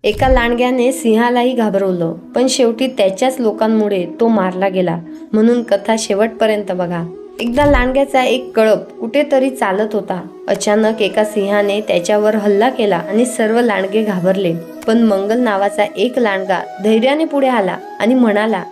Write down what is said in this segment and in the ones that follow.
एका लांडग्याने सिंहालाही घाबरवलं, पण शेवटी त्याच्याच लोकांमुळे तो मारला गेला. म्हणून कथा शेवटपर्यंत बघा. एकदा लांडग्याचा एक कळप कुठेतरी चालत होता. अचानक एका सिंहाने त्याच्यावर हल्ला केला आणि सर्व लांडगे घाबरले. पण मंगल नावाचा एक लांडगा धैर्याने पुढे आला आणि म्हणाला,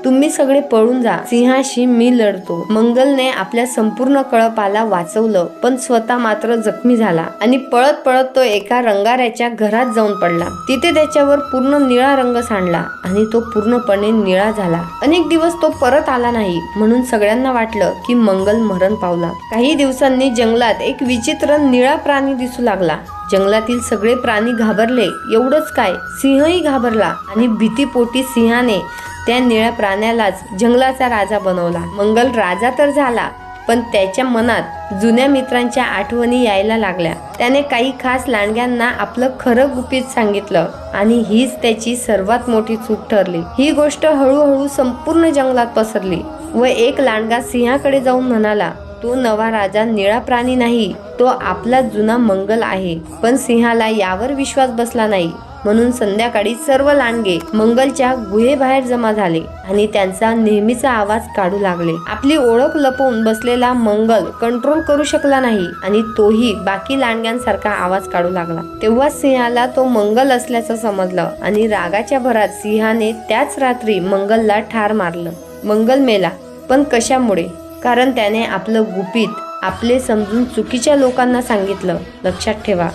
तुम्ही सगळे पळून जा, सिंहाशी मी लढतो. मंगलने आपल्या संपूर्ण कळपाला वाचवलं, पण स्वतः मात्र जखमी झाला आणि पळत पळत तो एका रंगाऱ्याच्या घरात जाऊन पडला. तिथे त्याच्यावर पूर्ण निळा रंग सांडला आणि तो पूर्णपणे निळा झाला. अनेक दिवस तो परत आला नाही, म्हणून सगळ्यांना वाटलं की मंगल मरण पावला. काही दिवसांनी जंगलात एक विचित्र निळा प्राणी दिसू लागला. जंगलातील सगळे प्राणी घाबरले. एवढंच काय, सिंहही घाबरला आणि भीतीपोटी सिंहाने त्या निळ्या प्राण्यालाच जंगलाचा राजा बनवला. मंगल राजा तर झाला, पण त्याच्या मनात जुन्या मित्रांच्या आठवणी यायला लागल्या. त्याने काही खास लांडग्यांना आपलं खरं गुपित सांगितलं आणि हीच त्याची सर्वात मोठी चूक ठरली. ही गोष्ट हळूहळू संपूर्ण जंगलात पसरली व एक लांडगा सिंहाकडे जाऊन म्हणाला, तो नवा राजा निळा प्राणी नाही, तो आपला जुना मंगल आहे. पण सिंहाला यावर विश्वास बसला नाही. म्हणून संध्याकाळी सर्व लांडगे मंगलच्या गुहेबाहेर जमा झाले आणि त्यांचा नेहमीचा आवाज काढू लागले. आपली ओळख लपवून बसलेला मंगल कंट्रोल करू शकला नाही आणि तोही बाकी लांडग्यांसारखा आवाज काढू लागला. तेव्हा सिंहाला तो मंगल असल्याचं समजलं आणि रागाच्या भरात सिंहाने त्याच रात्री मंगलला ठार मारलं. मंगल मेला, पण कशामुळे? कारण त्याने आपलं गुपित आपले समजून चुकीच्या लोकांना सांगितलं. लक्षात ठेवा,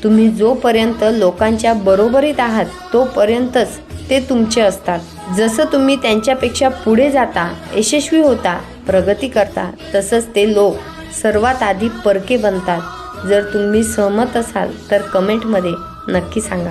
तुम्ही जोपर्यंत लोकांच्या बरोबरीत आहात तोपर्यंतच ते तुमचे असतात. जसं तुम्ही त्यांच्यापेक्षा पुढे जाता, यशस्वी होता, प्रगती करता, तसंच ते लोक सर्वात आधी परके बनतात. जर तुम्ही सहमत असाल तर कमेंटमध्ये नक्की सांगा.